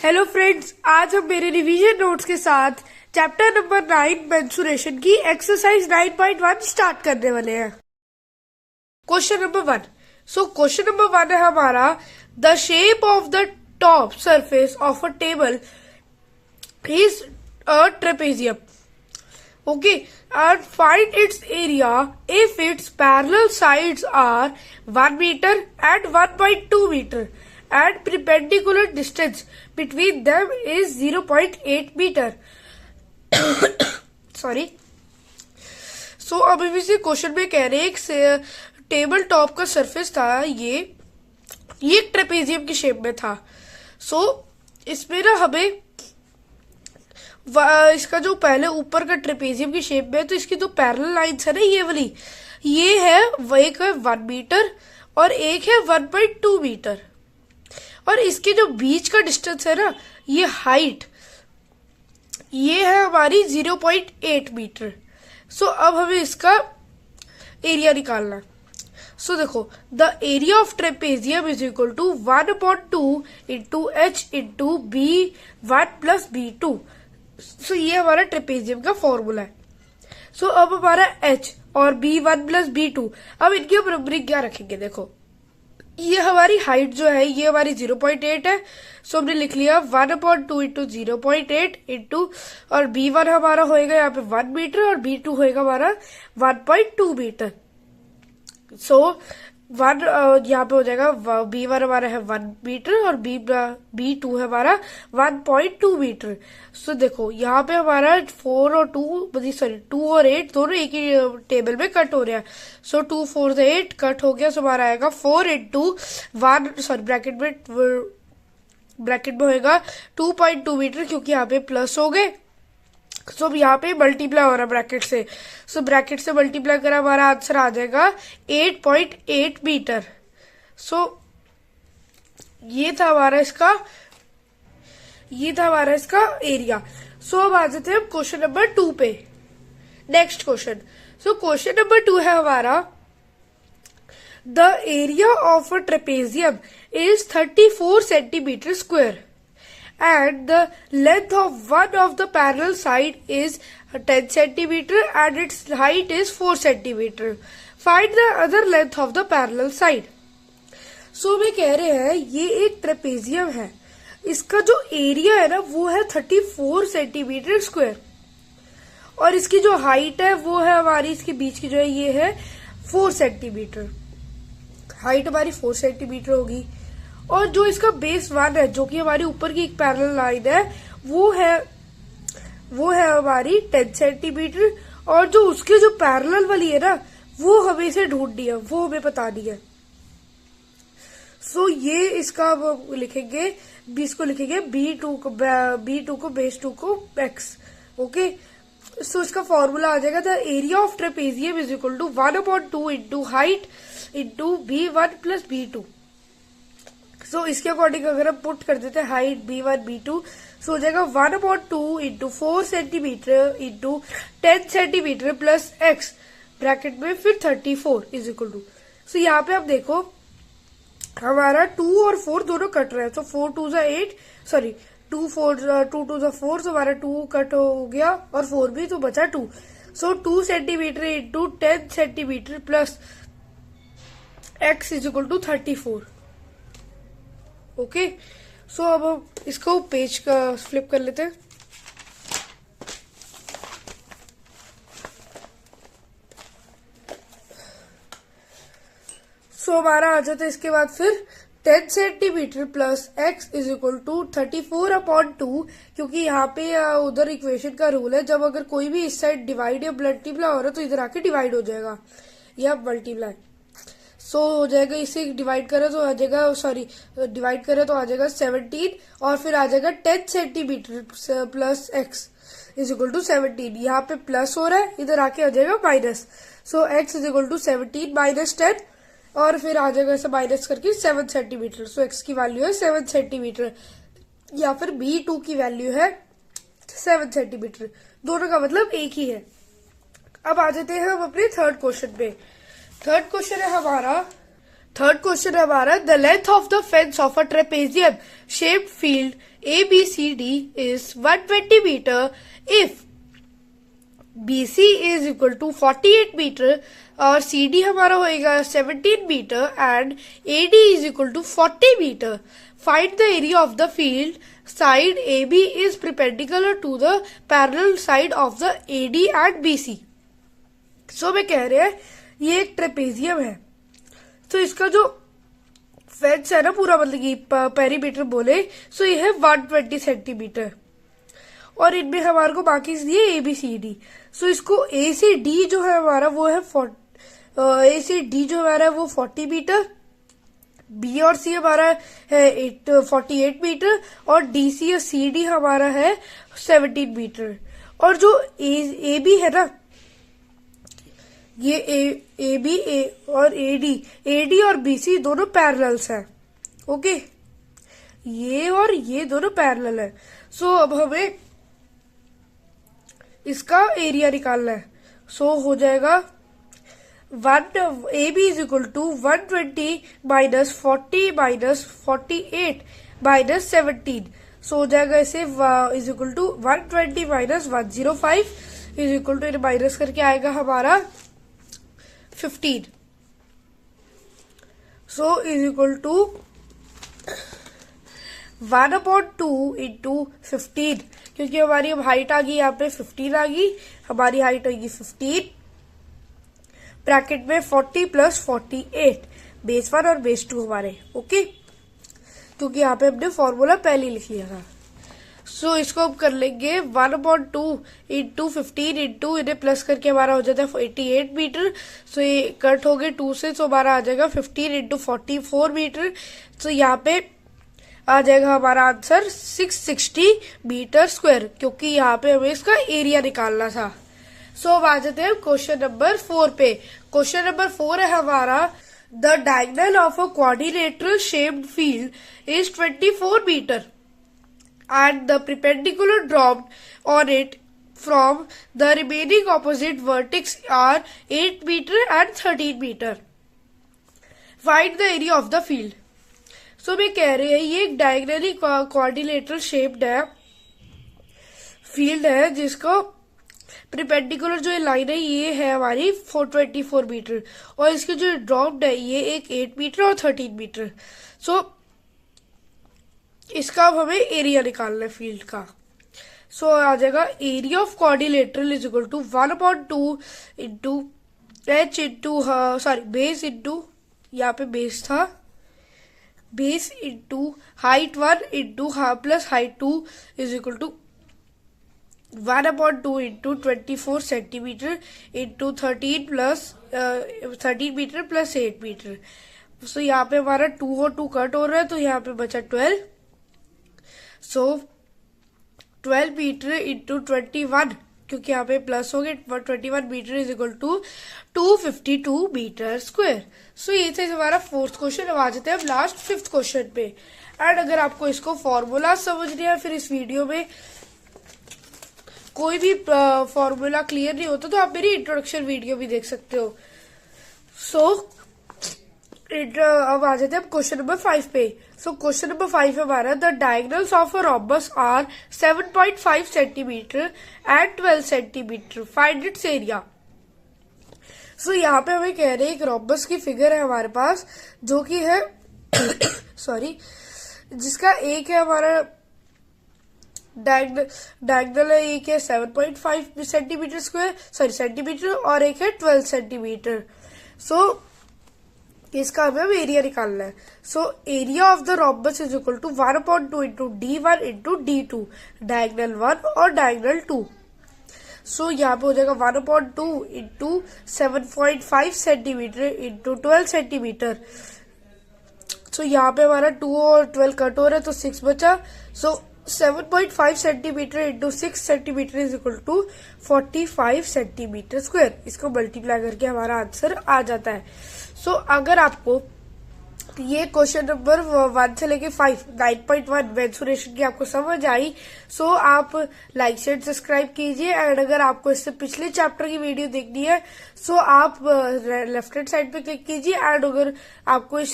Hello friends, आज हम मेरे रिवीजन नोट्स के साथ चैप्टर नंबर 9 मेंसुरेशन की एक्सरसाइज 9.1 स्टार्ट करने वाले हैं। Question number 1। क्वेश्चन नंबर 1 है हमारा, the shape of the top surface of a table is a trapezium. Okay, and find its area if its parallel sides are 1 meter and 1.2 meter and perpendicular distance between them is 0.8 meter. Sorry. अब इसी question में कह रहे हैं एक table top का surface था, ये एक ट्रेपेजियम की शेप में था. इसमें ना हमें इसका जो पहले ऊपर का ट्रेपेजियम की शेप में है, तो इसकी जो पैरेलल लाइंस है ना, ये वाली, ये है एक है 1 मीटर और एक है 1.2 मीटर. और इसके जो बीच का डिस्टेंस है ना, ये हाइट, ये है हमारी 0.8 मीटर. अब हमें इसका एरिया निकालना. देखो, the area of trapezium is equal to 1/2 into H into B1 plus B2. ये हमारा ट्रेपेजियम का फॉर्मूला है. अब हमारा h और B1 प्लस B2, अब इनकी बराबरी क्या रखेंगे. देखो, ये हमारी हाइट जो है, ये हमारी 0.8 है. हमने लिख लिया 1/2 इंटू 0.8 इंटू, और B1 हमारा होएगा यहाँ पे 1 मीटर और B2 होएगा हमारा 1.2 मीटर. यहाँ पे हो जाएगा B1 हमारा है 1 मीटर और B2 है हमारा 1.2 मीटर. देखो, यहाँ पे हमारा 2 और 8 दोनों एक ही टेबल में कट हो रहे हैं. 2 4 8 कट हो गया. हमारा आएगा 4 इंटू 1, ब्रैकेट में होएगा 2.2 मीटर, क्योंकि यहाँ पे प्लस हो गए. अब यहाँ पे मल्टीप्लाई हो रहा है ब्रैकेट से. ब्रैकेट से मल्टीप्लाई करा, हमारा आंसर आ जाएगा 8.8 मीटर. ये था हमारा इसका एरिया. अब आ जाते हैं हम क्वेश्चन नंबर 2 पे. Next question. क्वेश्चन नंबर 2 है हमारा, the area of a trapezium is 34 centimetre square and the length of one of the parallel side is 10 centimeter and its height is 4 centimeter. Find the other length of the parallel side. मैं कह रहे हैं, ये एक trapezium है, इसका जो area है ना, वो है 34 सेंटीमीटर स्क्वायर, और इसकी जो हाइट है वो है हमारी, इसके बीच की जो है ये है 4 सेंटीमीटर. हाइट हमारी 4 सेंटीमीटर होगी. और जो इसका बेस 1 है, जो कि हमारी ऊपर की एक पैरेलल लाइन है, वो है हमारी 10 सेंटीमीटर. और जो उसके जो पैरेलल वाली है ना, वो हमें से ढूंढनी है, वो हमें बतानी है. ये इसका लिखेंगे, इसको लिखेंगे B2 को बेस 2 को x. ओके. इसका फॉर्मूला आ जाएगा, the area of trapezium is equal to 1/2 into height into B1 plus B2. इसके अकॉर्डिंग अगर हम पुट कर देते हैं हाइट B1 B2, हो जाएगा 1/2 into 4 centimetre into 10 centimetre plus x, bracket में फिर 34 इज इक्वल टू. यहाँ पे आप देखो, हमारा 2 और 4 दोनों कट रहे हैं. 4 2 8, 2 2 4, हमारा 2 कट हो गया और 4 भी, तो बचा 2. 2 centimetre into 10 centimetre plus x is equal to 34. Okay. अब इसको पेज का फ्लिप कर लेते हैं. हमारा आ जाता है इसके बाद फिर 10 centimetre plus x is equal to 34/2, क्योंकि यहाँ पे उधर इक्वेशन का रूल है, जब अगर कोई भी इस साइड डिवाइड या मल्टीप्लाई हो रहा है तो इधर आके डिवाइड हो जाएगा या मल्टीप्लाई. हो जाएगा, इसे डिवाइड करें तो आ जाएगा, डिवाइड करें तो आ जाएगा 17, और फिर आ जाएगा 10 centimetre plus x is equal to 17. यहाँ पे प्लस हो रहा है, इधर आके आ जाएगा minus. x is equal to 17 minus 10, और फिर आ जाएगा ऐसा माइनस करके 7 सेंटीमीटर. x की वैल्यू है 7 सेंटीमीटर, या फिर B2 की वैल्यू है 7 सेंटीमीटर. दोनों का मतलब एक ही है. अब आ जाते हैं हम अपने थर्ड क्वेश्चन पे. थर्ड क्वेश्चन है हमारा, थर्ड क्वेश्चन है हमारा, the length of the fence of a trapezium shaped field ABCD is 120 metre if BC is equal to 48 metre और CD हमारा होएगा 17 metre and AD is equal to 40 metre. Find the area of the field side AB is perpendicular to the parallel side of the AD and BC. So मैं कह रहे हैं ये एक trapezium है, तो इसका जो फेंस है ना पूरा, मतलब कि पेरीमीटर बोले, सो ये है 120 सेंटीमीटर और इनमें हमारे को बाकी दिए ABCD. सो इसको ACD जो है हमारा वो है ACD जो हमारा है वो 40 मीटर, B और C हमारा है 48 मीटर और DC और CD हमारा है 17 मीटर. और जो AB है ना, ये AB और AD और BC दोनों पैरेलल्स हैं. ओके, ये और ये दोनों पैरेलल है. सो अब हमें इसका एरिया निकालना है. सो हो जाएगा AB is equal to 120 minus 40 minus 48 minus 17. So हो जाएगा इसे is equal to 120 minus 105 is equal to minus करके आएगा हमारा 15. So is equal to 1/2 into 15, क्योंकि हमारी अब हाइट आ गई यहाँ पे 15 आ गई, हमारी हाइट होगी 15 ब्रैकेट में 40 प्लस 48 बेस 1 और बेस 2 हमारे. ओके, क्योंकि यहाँ पे हमने फॉर्मूला पहले लिख लिया था. सो इसको हम कर लेंगे 1/2 इंटू 15 इंटू इन्हें प्लस करके हमारा हो जाता है 88 मीटर. सो ये कट हो गए 2 से, तो हमारा आ जाएगा 15 इंटू 44 मीटर. तो यहाँ पे आ जाएगा हमारा आंसर 660 मीटर स्क्वायर, क्योंकि यहाँ पे हमें इसका एरिया निकालना था. सो अब आ जाते हैं क्वेश्चन नंबर 4 पे. क्वेश्चन नंबर 4 है हमारा, the diagonal of a quadrilateral shaped field is 24 metre and the perpendicular dropped on it from the remaining opposite vertex are 8 meter and 13 meter. Find the area of the field. So मैं कह रहे हैं ये एक diagonally quadrilateral shaped है field है, जिसको perpendicular जो लाइन है ये है हमारी 424 मीटर और इसकी जो ड्रॉप्ड है ये एक 8 मीटर और 13 मीटर. सो इसका अब हमें एरिया निकालना है फील्ड का. सो आ जाएगा area of quadrilateral is equal to 1/2 into H into base into, यहाँ पे बेस था, base into height 1 into plus height 2 is equal to 1/2 into 24 centimetre into 13 metre plus 8 metre. So यहाँ पे हमारा 2 और 2 कट हो रहा है, तो यहाँ पे बचा 12. सो 12 मीटर इंटू 21, क्योंकि यहाँ पे प्लस हो गए 21 metre is equal to 252 metre square. So ये था हमारा 4th क्वेश्चन. अब आ जाते हैं अब लास्ट 5th क्वेश्चन पे. एंड अगर आपको इसको फॉर्मूला समझने है, फिर इस वीडियो में कोई भी फॉर्मूला क्लियर नहीं होता, तो आप मेरी इंट्रोडक्शन वीडियो भी देख सकते हो. सो अब आ जाते हैं क्वेश्चन नंबर 5 पे. सो क्वेश्चन नंबर 5 हमारा, the diagonals of a rhombus are 7.5 centimetre and 12 centimetre. Find its area. So यहाँ पे हमें कह रहे हैं एक रॉम्बस की फिगर है हमारे पास, जो कि है सॉरी, जिसका एक है हमारा डायगोनल है, एक है 7.5 सेंटीमीटर स्क्वायर सेंटीमीटर और एक है 12 सेंटीमीटर. सो इसका हमें एरिया निकालना है. So area of the rhombus is equal to 1/2 into D1 into D2, diagonal 1 और डायगोनल 2. सो यहाँ पे हो जाएगा 1/2 इंटू 7.5 सेंटीमीटर इंटू 12 सेंटीमीटर. सो यहाँ पे हमारा 2 और 12 कट हो रहा है, तो 6 बचा. So 7.5 centimetre into 6 centimetre is equal to 45 centimetre square. इसको मल्टीप्लाई करके हमारा आंसर आ जाता है. सो अगर आपको ये क्वेश्चन नंबर 1 से लेके 5 9.1 मेंसुरेशन की आपको समझ आई। सो आप लाइक शेयर सब्सक्राइब कीजिए। एंड अगर आपको इससे पिछले चैप्टर की वीडियो देखनी है सो आप लेफ्ट हैंड साइड पे क्लिक कीजिए। एंड अगर आपको इस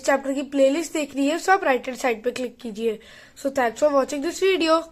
चैप्टर की प्लेलिस्ट देखनी है सो आप राइट हैंड साइड पे क्लिक कीजिए। So thanks for watching this video.